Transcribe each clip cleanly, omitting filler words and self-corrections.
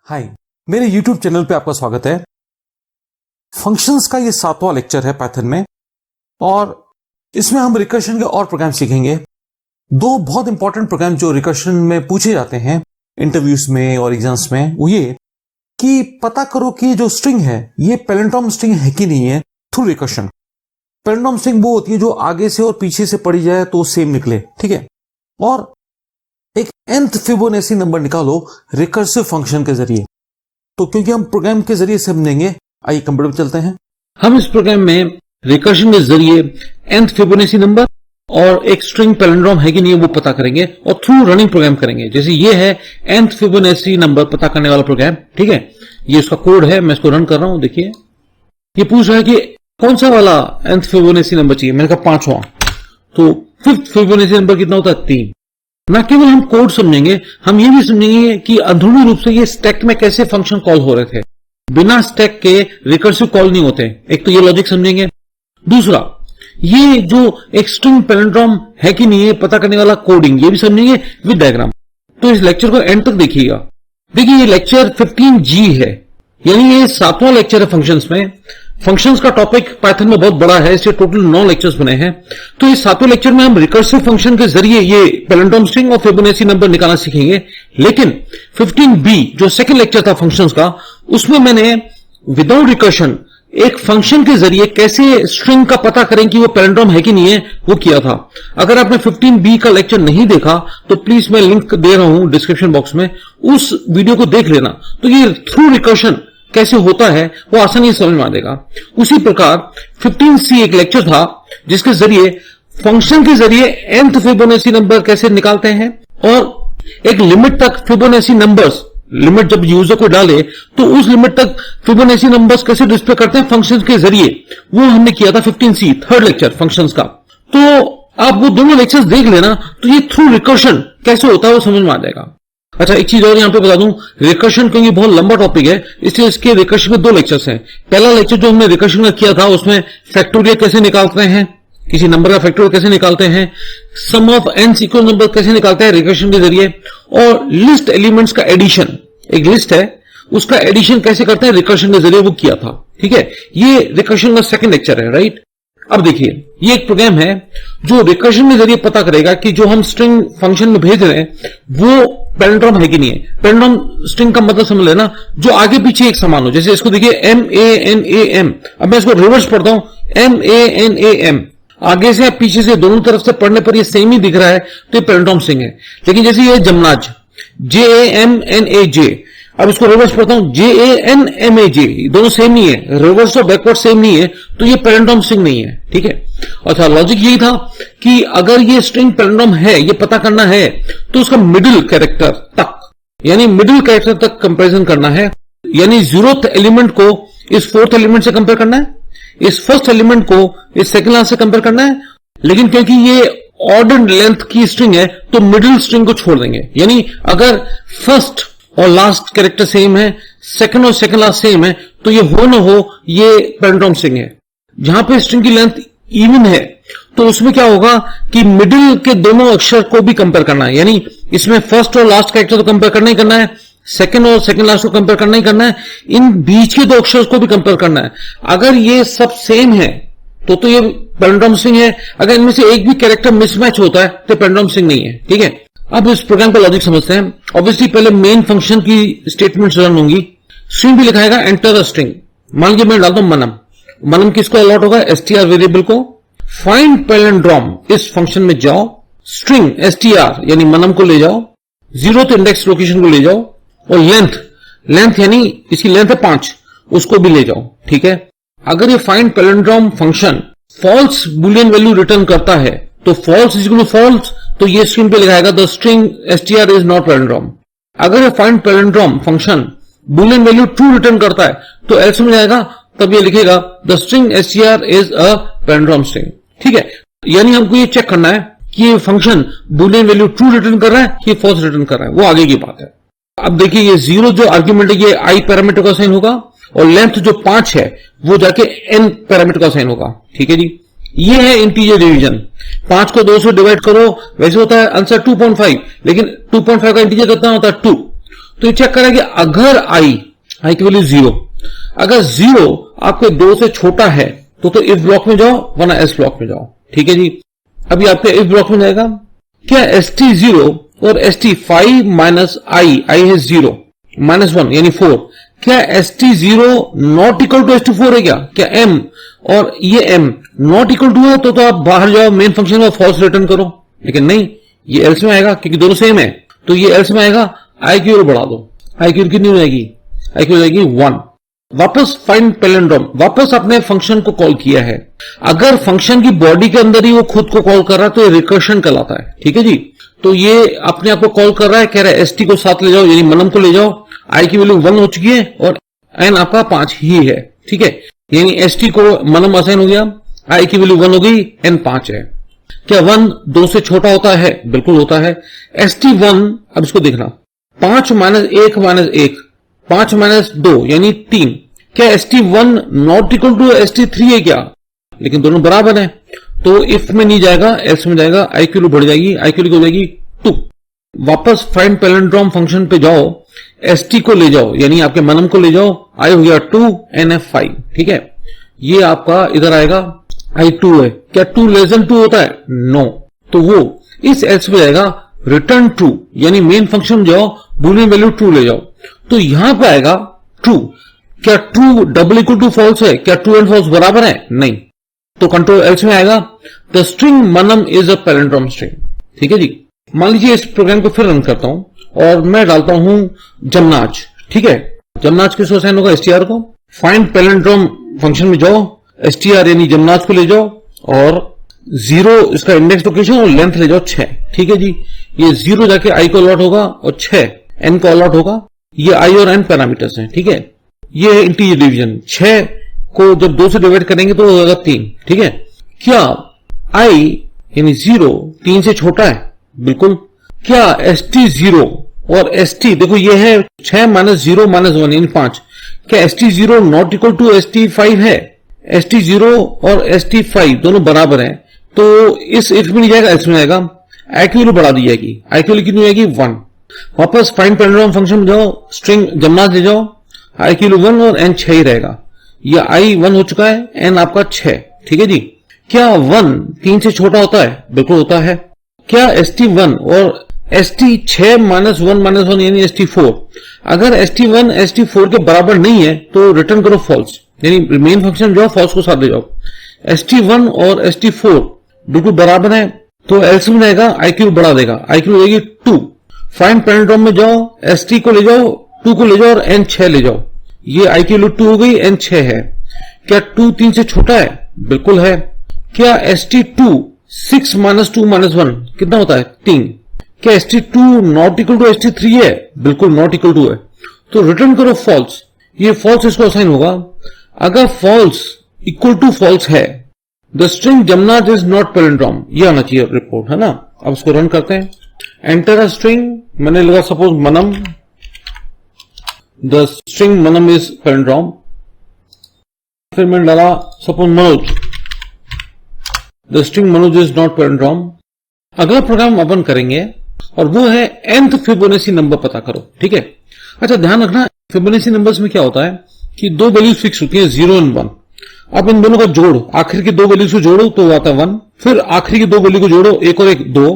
हाय, मेरे YouTube channel पे आपका स्वागत है। फंक्शंस का ये 7वां लेक्चर है पाइथन में और इसमें हम रिकर्शन के और प्रोग्राम सीखेंगे। दो बहुत इंपॉर्टेंट प्रोग्राम जो रिकर्शन में पूछे जाते हैं इंटरव्यूज में और एग्जाम्स में, वो ये कि पता करो कि जो स्ट्रिंग है ये पैलिंड्रोम स्ट्रिंग है कि नहीं है थ्रू रिकर्शन। पैलिंड्रोम स्ट्रिंग वो होती है जो आगे से और पीछे से पढ़ी जाए तो सेम निकले, ठीक है। और एक nth फिबोनाची नंबर निकालो रिकर्सिव फंक्शन के जरिए। तो क्योंकि हम प्रोग्राम के जरिए समझेंगे, आइए कंप्यूटर पे चलते हैं। हम इस प्रोग्राम में रिकर्शन के जरिए nth फिबोनाची नंबर और एक स्ट्रिंग पैलिंड्रोम है कि नहीं वो पता करेंगे और थ्रू रनिंग प्रोग्राम करेंगे। जैसे ये है nth फिबोनाची नंबर पता करने वाला प्रोग्राम, ठीक है। ये उसका कोड है, मैं इसको रन कर रहा हूं। देखिए ये पूछ रहा है कि कौन सा वाला nth फिबोनाची नंबर चाहिए। मैंने कहा 5वां। तो 5th फिबोनाची नंबर कितना होता है? 3। न केवल हम कोड समझेंगे, हम ये भी समझेंगे कि अंदरूनी रूप से ये स्टैक में कैसे फंक्शन कॉल हो रहे थे। बिना स्टैक के रिकर्सिव कॉल नहीं होते। एक तो ये लॉजिक समझेंगे। दूसरा, ये जो एक स्ट्रिंग पैलिंड्रोम है कि नहीं है पता करने वाला कोडिंग, ये भी समझेंगे विद डायग्राम। तो इस लेक्चर को एंड तक देखिएगा। देखिए ये लेक्चर 15G है, यानी ये 7वां लेक्चर है फंक्शंस में। फंक्शंस का टॉपिक पाइथन में बहुत बड़ा है, इसलिए टोटल 9 लेक्चर्स बने हैं। तो इस 7वें लेक्चर में हम रिकर्सिव फंक्शन के जरिए ये पैलिंड्रोम स्ट्रिंग और फिबोनाची नंबर निकालना सीखेंगे। लेकिन 15B जो सेकंड लेक्चर था फंक्शंस का, उसमें मैंने विदाउट रिकर्शन एक फंक्शन के जरिए कैसे स्ट्रिंग का पता करें कि वो पैलिंड्रोम है कि नहीं है वो किया था। अगर आपने 15B का लेक्चर नहीं देखा तो प्लीज मैं लिंक दे रहा हूं डिस्क्रिप्शन बॉक्स में, उस वीडियो को देख लेना। तो ये थ्रू रिकर्शन कैसे होता है वो आसानी से समझ में आ जाएगा। उसी प्रकार 15C एक लेक्चर था जिसके जरिए फंक्शन के जरिए nth फिबोनाची नंबर कैसे निकालते हैं और एक लिमिट तक फिबोनाची नंबर्स, लिमिट जब यूजर को डाले तो उस लिमिट तक फिबोनाची नंबर्स कैसे डिस्प्ले करते हैं फंक्शन के जरिए, वो हमने किया था 15C थर्ड लेक्चर फंक्शंस का। तो आप वो दोनों लेक्चर्स देख लेना, तो ये थ्रू रिकर्शन कैसे होता है वो समझ में आ जाएगा। अच्छा, एक चीज और यहां पे बता दूं, रिकर्शन क्योंकि बहुत लंबा टॉपिक है इसलिए इसके रिकर्शन में 2 लेक्चर्स हैं। पहला लेक्चर जो हमने रिकर्शन का किया था उसमें फैक्टोरियल कैसे निकालते हैं, किसी नंबर का फैक्टोरियल कैसे निकालते हैं, सम ऑफ n सीक्वेंस नंबर कैसे निकालते हैं रिकर्शन के जरिए, और लिस्ट एलिमेंट्स का एडिशन, एक लिस्ट है उसका एडिशन कैसे करते हैं रिकर्शन के जरिए, वो किया था, ठीक है। ये रिकर्शन का सेकंड लेक्चर है, राइट। अब देखिए ये एक प्रोग्राम है जो रिकर्शन के जरिए पता करेगा कि जो हम स्ट्रिंग फंक्शन में भेज रहे हैं वो पैलिंड्रोम है कि नहीं है। पैलिंड्रोम स्ट्रिंग का मतलब समझ लेना जो आगे पीछे एक समान हो। जैसे इसको देखिए MANAM, अब मैं इसको रिवर्स पढ़ता हूं MANAM, आगे से पीछे से दोनों तरफ से पढ़ने पर ये सेम ही दिख रहा है तो ये पैलिंड्रोम स्ट्रिंग है। लेकिन जैसे ये जमनाज JAMNAJ, अब इसको रिवर्स पढ़ता हूं JANMAJ, दोनों सेम नहीं है, रिवर्स और बैकवर्ड सेम नहीं है, तो ये पैलिंड्रोम स्ट्रिंग नहीं है, ठीक है। अच्छा, लॉजिक यही था कि अगर ये स्ट्रिंग पैलिंड्रोम है, ये पता करना है तो उसका मिडिल कैरेक्टर तक, यानी मिडिल कैरेक्टर तक कंपैरिजन करना है, यानी 0th एलिमेंट को इस 4th एलिमेंट से कंपेयर करना है, इस फर्स्ट एलिमेंट को इस सेकंड लास्ट से कंपेयर करना है। लेकिन क्योंकि ये ऑर्डर्ड लेंथ की स्ट्रिंग है तो मिडिल स्ट्रिंग को छोड़ देंगे, यानी अगर फर्स्ट और लास्ट कैरेक्टर सेम है, सेकंड और सेकंड लास्ट सेम है, तो ये हो ना हो ये पैलिंड्रोम स्ट्रिंग है। जहां पे स्ट्रिंग की लेंथ इवन है तो उसमें क्या होगा कि मिडिल के दोनों अक्षर को भी कंपेयर करना है, यानी इसमें फर्स्ट और लास्ट कैरेक्टर तो कंपेयर करना ही करना है, सेकंड और सेकंड लास्ट को कंपेयर करना ही करना है, इन बीच के 2 अक्षर को भी कंपेयर करना है। अगर ये सब सेम है तो ये पैलिंड्रोम स्ट्रिंग है। अगर इनमें से एक भी कैरेक्टर मिसमैच होता है तो पैलिंड्रोम स्ट्रिंग नहीं है, ठीक है। अब इस प्रोग्राम का लॉजिक समझते हैं। ऑब्वियसली पहले मेन फंक्शन की स्टेटमेंट्स रन होंगी, स्ट्रिंग भी लिखाएगा एंटर अ स्ट्रिंग। मान लीजिए मैं डालता हूं मनम किसको अलॉट होगा, str वेरिएबल को। फाइंड पैलिंड्रोम, इस फंक्शन में जाओ, स्ट्रिंग str यानी मनम को ले जाओ, 0th इंडेक्स लोकेशन को ले जाओ, और लेंथ यानी इसकी लेंथ है 5, उसको भी ले जाओ, ठीक है। अगर ये find palindrome function false boolean value return करता है तो false is equal to false, तो ये स्ट्रिंग पे लिखाएगा the string str is not palindrome. अगर ये find palindrome function boolean value true return करता है तो एल्स में जाएगा, तब ये लिखेगा the string str is a palindrome string, ठीक है। यानी हमको ये चेक करना है कि ये function boolean value true return कर रहा है कि फॉल्स रिटर्न कर रहा है, वो आगे की बात है। अब देखिए ये 0 जो आर्ग्यूमेंट है ये i पैरामीटर का साइन होगा और लेंथ जो 5 है वो जाके n पैरामीटर का साइन होगा, ठीक है जी। ये है इंटीजर डिवीजन, 5 को 2 से डिवाइड करो, वैसे होता है आंसर 2.5, लेकिन 2.5 का इंटीजर कितना होता है 2, तो ये चेक करें कि अगर आई की वैल्यू 0, अगर 0 आपके 2 से छोटा है तो इफ ब्लॉक में जाओ वरना एल्स ब्लॉक में जाओ। ठीक है जी, अभी आपके इफ ब्लॉक में जाएगा, क्या ST0 और ST5 माइनस आई है 0 -1 यानी 4, क्या ST0 not equal to ST4 है क्या M और ये M नॉट इक्वल टू है तो आप बाहर जाओ, मेन फंक्शन में फॉल्स रिटर्न करो। लेकिन नहीं, ये एल्स में आएगा क्योंकि दोनों सेम है, तो ये एल्स में आएगा। आई की वैल्यू बढ़ा दो, आई की वैल्यू कितनी हो जाएगी, आई की हो जाएगी 1। वापस फाइंड पैलिंड्रोम, वापस अपने फंक्शन को कॉल किया है। अगर फंक्शन की बॉडी के अंदर ही वो खुद को कॉल कर रहा है तो ये रिकर्शन कहलाता है। ठीक है जी, तो ये अपने आप को कॉल कर रहा है, कह रहा है ST को साथ ले जाओ यानी मनम को ले जाओ, आई की वैल्यू 1 हो चुकी है और n आपका 5 ही है। ठीक है, यानी ST को मनम असाइन हो गया, आई की वैल्यू 1 हो गई, n 5 है। क्या 1 2 से छोटा होता है? बिल्कुल होता है। ST1, अब इसको देखना, 5 माइनस 1 माइनस 1, 5 माइनस 2 यानी 3, क्या ST1 not equal to ST3 है क्या? लेकिन दोनों बराबर हैं, तो इफ में नहीं जाएगा, एल्स में जाएगा, आई की वैल्यू बढ़ जाएगी, आई की वैल्यू हो जाएगी 2। वापस फाइंड पैलिंड्रोम फंक्शन पे जाओ, ST को ले जाओ यानी आपके मनम को ले जाओ, आई हो गया 2, NF 5। ठीक है, ये आपका इधर आएगा, आई 2 है। क्या 2 लेस देन 2 होता है? नो, तो वो इस एल्स पे जाएगा, रिटर्न ट्रू यानी मेन फंक्शन में जाओ, बूलियन वैल्यू ट्रू ले जाओ, तो यहां पे आएगा ट्रू। क्या true double equal to false है? क्या ट्रू एंड फॉल्स बराबर है? नहीं, तो कंट्रोल एल्स में आएगा, the string Manam is a palindrome string. ठीक है जी, मान लीजिए इस प्रोग्राम को फिर रन करता हूं और मैं डालता हूं जमनाज। ठीक है, जमनाज किसको असाइन होगा? STR को। फाइंड पैलिंड्रोम फंक्शन में जाओ, STR यानी जमनाज को ले जाओ और 0 इसका इंडेक्स लोकेशन और लेंथ ले जाओ 6। ठीक है जी, ये 0 जाके आई को अलॉट होगा और 6 n को अलॉट होगा। ये आई और n पैरामीटर्स हैं। ठीक है, ये है इंटीजर डिवीजन, 6 को जब 2 से डिवाइड करेंगे तो होगा 3। ठीक है, क्या i यानी 0 3 से छोटा है? बिल्कुल। क्या ST0 और ST, देखो ये है 6 माइनस 0 माइनस 1 यानी 5, क्या ST0 not equal to ST5 है? ST0 और ST5 दोनों बराबर हैं, तो इस इफ में नहीं जाएगा, एल्स में जाएगा, आई की वैल्यू बढ़ा दी जाएगी, आई की वैल्यू कितनी हो जाएगी 1। वापस फाइंड पैलिंड्रोम फंक्शन में जाओ, स्ट्रिंग जमनाज ले जाओ, आई की वैल्यू 1 और n 6 ही रहेगा। यह आई 1 हो चुका है, n आपका 6। ठीक है जी, क्या 1 3 से छोटा होता है? बिल्कुल होता है। क्या ST1 और ST 6 माइनस 1 माइनस 1 यानी ST4, अगर ST1 ST4 के बराबर नहीं है तो रिटर्न करो फॉल्स, यानी मेन फंक्शन जाओ, फॉल्स को साथ ले जाओ। ST1 और ST4 बिल्कुल बराबर है, तो एल्स में जाएगा, आई की वैल्यू बढ़ा देगा, आई की वैल्यू जाएगी 2। फाइंड पैलिंड्रोम में जाओ, ST को ले जाओ, 2 को ले जाओ और n 6 ले जाओ, ये आई की वैल्यू 2 हो गई, n 6 है। क्या 2 3 से छोटा है? बिल्कुल है। क्या ST2 6 माइनस 2 माइनस 1 कितना होता है? 3। क्या ST2 not equal to ST3 है? बिल्कुल नॉट इक्वल टू है, तो रिटर्न करो फॉल्स। ये फॉल्स इसको असाइन होगा। अगर फॉल्स इक्वल टू फॉल्स है, द स्ट्रिंग जमनाज इज नॉट पैलिंड्रोम, ये आना चाहिए रिपोर्ट, है ना। अब इसको रन करते हैं, एंटर अ स्ट्रिंग, मैंने लगा suppose Manam, the string Manam is palindrome, फिर मैंने डाला suppose Manoj, the string Manoj is not palindrome. अगला प्रोग्राम ओपन करेंगे और वो है nth फिबोनाची नंबर पता करो। ठीक है, अच्छा ध्यान रखना, फिबोनाची नंबर्स में क्या होता है कि 2 वैल्यूज फिक्स होती है, 0 और 1। आप इन दोनों का जोड़, आखिर की 2 वैल्यूज को जोड़ो तो आता है 1, फिर आखिरी की 2 वैल्यू को जोड़ो, 1 और 1 2,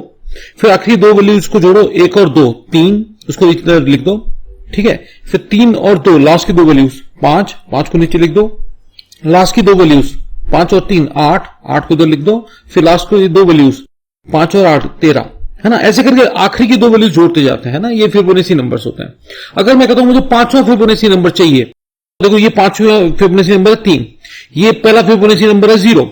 फिर आखिरी 2 वैल्यूज को जोड़ो, 1 और 2 3, उसको इस तरह लिख दो। ठीक है, फिर 3 और 2 लास्ट की 2 वैल्यूज 5, 5 को नीचे लिख दो, लास्ट की 2 वैल्यूज 5 और 3 8, 8 को इधर लिख दो, फिर लास्ट को 2 वैल्यूज 5 और 8 13, है ना। ऐसे करके आखिरी की 2 वैल्यूज जोड़ते जाते हैं ना, ये फिबोनाची नंबर्स होते हैं। अगर मैं कहता हूं मुझे 5वां फिबोनाची नंबर चाहिए, देखो ये 5वां फिबोनाची नंबर है 3, ये पहला फिबोनाची नंबर है 0,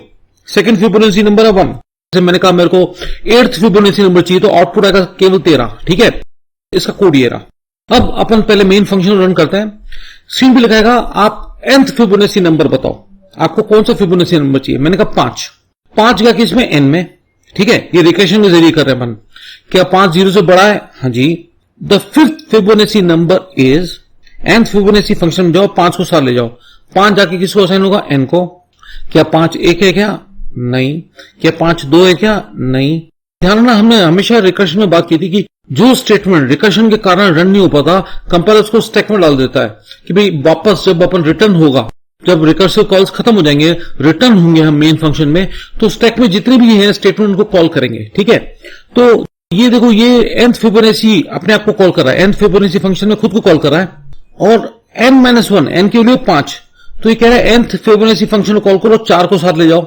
सेकंड फिबोनाची नंबर है 1। जैसे मैंने कहा मेरे को 8th फिबोनाची नंबर चाहिए, तो आउटपुट आएगा केवल 13। ठीक है, इसका कोड ये रहा। अब अपन पहले मेन फंक्शन रन करते हैं, स्क्रीन पे लिखाएगा आप nth फिबोनाची नंबर बताओ, आपको कौन सा फिबोनाची नंबर चाहिए। मैंने कहा 5 गया किसमें? n में। ठीक है, ये रिकर्शन के जरिए कर रहे हैं अपन। क्या 5 0 से बड़ा है? हाँ जी। The 5th Fibonacci number is, nth Fibonacci function में जाओ, 5 को साथ ले जाओ, 5 जाके किसको असाइन होगा? n को। क्या 5 1 है क्या? नहीं। क्या 5 2 है क्या? नहीं। ध्यान रखना, हमने हमेशा रिकर्शन में बात की थी कि जो स्टेटमेंट रिकर्शन के कारण रन नहीं हो पाता, कंपाइलर उसको स्टैक में डाल देता है कि भाई वापस जब अपन रिटर्न होगा, जब रिकर्सिव कॉल्स खत्म हो जाएंगे, रिटर्न होंगे हम मेन फंक्शन में, तो स्टैक में जितने भी हैं स्टेटमेंट उनको कॉल करेंगे। ठीक है, तो ये देखो, ये nth फिबोनाची अपने आप को कॉल कर रहा है, nth फिबोनाची फंक्शन में खुद को कॉल कर रहा है, और n-1 n के लिए 5, तो ये कह रहा है nth फिबोनाची फंक्शन को कॉल करो, 4 को साथ ले जाओ।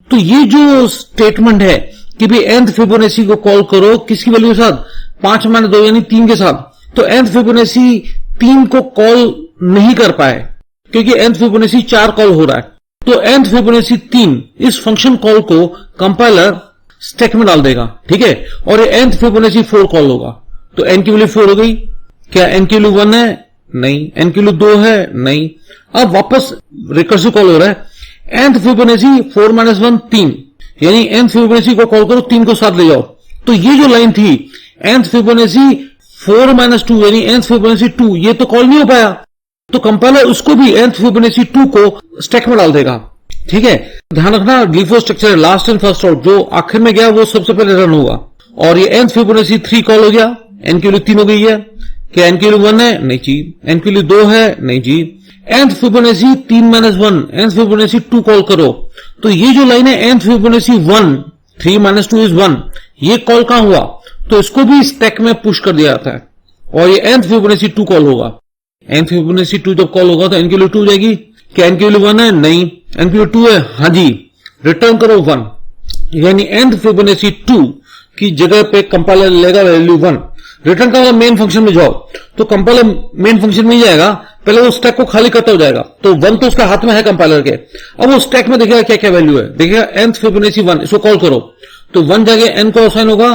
तो ये जो स्टेटमेंट है कि भाई nth फिबोनाची को कॉल करो किसकी वैल्यू के साथ, 5-2 यानी 3 के साथ, तो nth फिबोनाची 3 को कॉल नहीं कर पाए क्योंकि nth फिबोनाची 4 कॉल हो रहा है। तो nth फिबोनाची 3 इस फंक्शन कॉल को कंपाइलर स्टैक में डाल देगा। ठीक है, और ये nth फिबोनाची 4 कॉल होगा, तो n की वैल्यू 4 हो गई। क्या n की वैल्यू 1 है? नहीं। n की वैल्यू 2 है? नहीं। अब वापस रिकर्सिव कॉल हो रहा है, nth फिबोनाची 4-1 3, यानी nth फिबोनाची को कॉल करो, 3 को साथ ले जाओ। तो ये जो लाइन थी nth फिबोनाची 4-2 यानी nth फिबोनाची 2, ये तो कॉल नहीं हो पाया, तो कंपाइलर उसको भी nth फिबोनाची 2 को स्टैक में डाल देगा। ठीक है, ध्यान रखना LIFO स्ट्रक्चर है, लास्ट इन फर्स्ट आउट, जो आखिर में गया वो सबसे पहले रन होगा। और ये nth फिबोनाची 3 कॉल हो गया, n की वैल्यू 3 हो गई है। क्या n की वैल्यू 1 है? नहीं जी। n की वैल्यू 2 है? नहीं जी। nth Fibonacci 3-1 nth Fibonacci 2 call करो, तो ये जो लाइन है nth फिबोनाची 1 3-2 इज 1, ये कॉल कहां हुआ, तो इसको भी स्टैक में पुश कर दिया जाता है, और ये nth फिबोनाची 2 कॉल होगा। nth फिबोनाची 2 जब कॉल होगा तो n की वैल्यू 2 हो जाएगी। क्या n की वैल्यू 1 है? नहीं। n की वैल्यू 2 है? हाँ जी। रिटर्न करो 1, यानी nth फिबोनाची 2 की जगह पे कंपाइलर लेगा वैल्यू 1। रिटर्न का मेन फंक्शन में जाओ, तो कंपाइलर मेन फंक्शन में ही जाएगा, पहले वो स्टैक को खाली करता हो जाएगा, तो 1 तो उसका हाथ में है कंपाइलर के। अब वो स्टैक में देखेगा क्या क्या वैल्यू है, देखेगा nth फिबोनाची 1, इसको कॉल करो, तो 1 जगह n को असाइन होगा,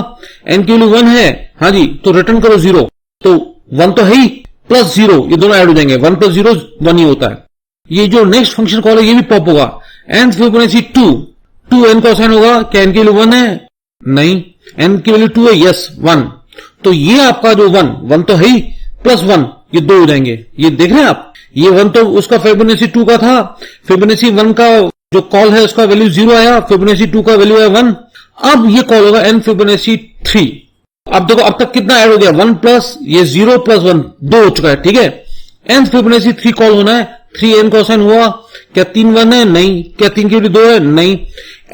n की वैल्यू 1 है, हाँ जी, तो रिटर्न करो 0, तो 1 तो है ही, प्लस 0, ये दोनों ऐड हो जाएंगे, 1 + 0 1 ही होता है। ये जो नेक्स्ट फंक्शन कॉल है ये भी पॉप होगा, nth फिबोनाची 2 n को असाइन होगा। क्या n की वैल्यू 1 है? नहीं। n की वैल्यू 2 है? यस 1, तो ये आपका जो 1 तो है ही, प्लस 1 ये 2 हो जाएंगे। ये देख रहे हैं आप, ये 1 तो उसका फिबोनाची 2 का था, फिबोनाची 1 का जो कॉल है उसका वैल्यू 0 आया, फिबोनाची 2 का वैल्यू है 1। अब ये कॉल होगा n फिबोनाची 3। अब देखो अब तक कितना ऐड हो गया, 1 प्लस ये 0 प्लस 1 2 हो चुका है। ठीक है, nth फिबोनाची 3 कॉल होना है, 3n को असाइन हुआ। क्या 3 1 है? नहीं। क्या 3 की वैल्यू 2 है? नहीं।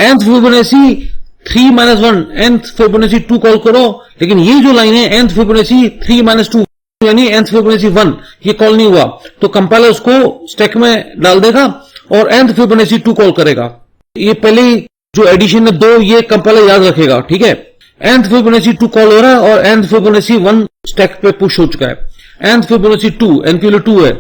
nth Fibonacci 3-1 nth Fibonacci 2 call करो, लेकिन ये जो लाइन है nth फिबोनाची 3-2 यानी nth फिबोनाची 1, ये कॉल नहीं हुआ, तो कंपाइलर उसको स्टैक में डाल देगा और nth फिबोनाची 2 कॉल करेगा। ये पहले जो एडिशन है 2, ये कंपाइलर याद रखेगा। ठीक है, nth फिबोनाची 2 कॉल हो रहा है और nth फिबोनाची 1 स्टैक पे पुश हो चुका है। nth फिबोनाची 2, n की वैल्यू 2 है।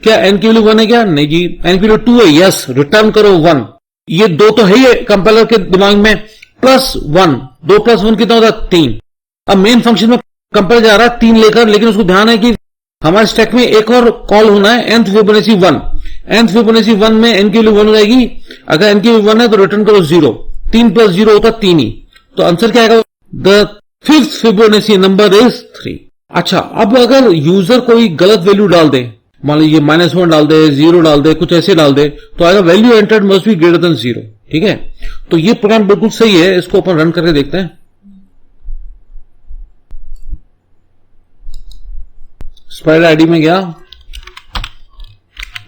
क्या n की वैल्यू 1 है? क्या नहीं जी। n की वैल्यू 2 है? यस। रिटर्न करो 1, ये 2 तो है ही कंपाइलर के दिमाग में, प्लस 1, 2 + 1 कितना होता है? 3। अब मेन फंक्शन में कंपाइलर जा रहा है 3 लेकर, लेकिन उसको ध्यान है कि हमारे स्टैक में एक और कॉल होना है nth फिबोनाची 1। nth फिबोनाची 1 में n की वैल्यू 1 हो जाएगी। अगर n की वैल्यू 1 है तो रिटर्न करो 0, 3 + 0 होता है 3 ही, तो आंसर क्या आएगा? The 5th Fibonacci number is 3। अच्छा, अब अगर यूजर कोई गलत वैल्यू डाल दे, मान लीजिए -1 डाल दे, 0 डाल दे, कुछ ऐसे डाल दे, तो आएगा value entered must be greater than 0। ठीक है, तो ये प्रोग्राम बिल्कुल सही है, इसको अपन रन करके देखते हैं। स्पाइडर आईडी में गया,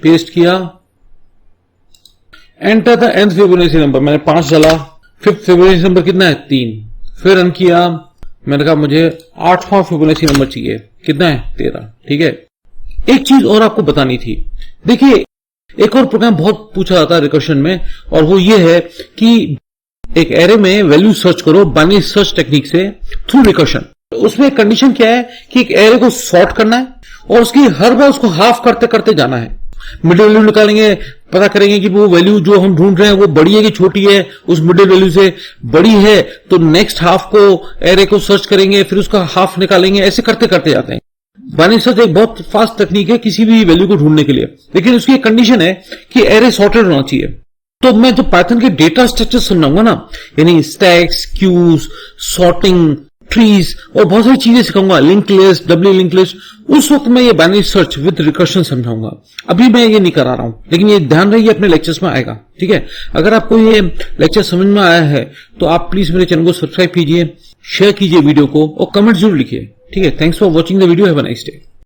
पेस्ट किया, enter the nth Fibonacci number, मैंने 5 डाला। 5th फिबोनाची नंबर कितना है? 3। फिर रन किया, मैंने कहा मुझे 8वां फिबोनाची नंबर चाहिए, कितना है? 13। ठीक है, एक चीज और आपको बतानी थी। देखिए, एक और प्रोग्राम बहुत पूछा जाता है रिकर्शन में, और वो ये है कि एक एरे में वैल्यू सर्च करो बाइनरी सर्च टेक्निक से थ्रू रिकर्शन। उसमें कंडीशन क्या है कि एक एरे को सॉर्ट करना है और उसकी हर बार उसको हाफ करते करते जाना है। मिडिल वैल्यू निकालेंगे, पता करेंगे कि वो वैल्यू जो हम ढूंढ रहे हैं वो बड़ी है कि छोटी है। उस मिडिल वैल्यू से बड़ी है तो नेक्स्ट हाफ को एरे को सर्च करेंगे, फिर उसका हाफ निकालेंगे, ऐसे करते करते जाते हैं। बाइनरी सर्च एक बहुत फास्ट तकनीक है किसी भी वैल्यू को ढूंढने के लिए, लेकिन उसकी एक कंडीशन है कि एरे सॉर्टेड होना चाहिए। तो मैं जो पाइथन के डेटा स्ट्रक्चर समझाऊंगा ना, यानी स्टैक्स, क्यूज, सॉर्टिंग, ट्रीज और बहुत सारी चीजें सिखाऊंगा, link list, W link list, उस वक्त मैं ये बाइनरी सर्च विद रिकर्शन समझाऊंगा। अभी मैं ये नहीं करा रहा हूं, लेकिन ये ध्यान रखिए अपने लेक्चर्स में आएगा। ठीक है, अगर आपको ये लेक्चर समझ में आया है तो आप प्लीज मेरे चैनल को सब्सक्राइब कीजिए, शेयर कीजिए वीडियो को और कमेंट जरूर लिखिए। ठीक है, thanks for watching the video, have a nice day.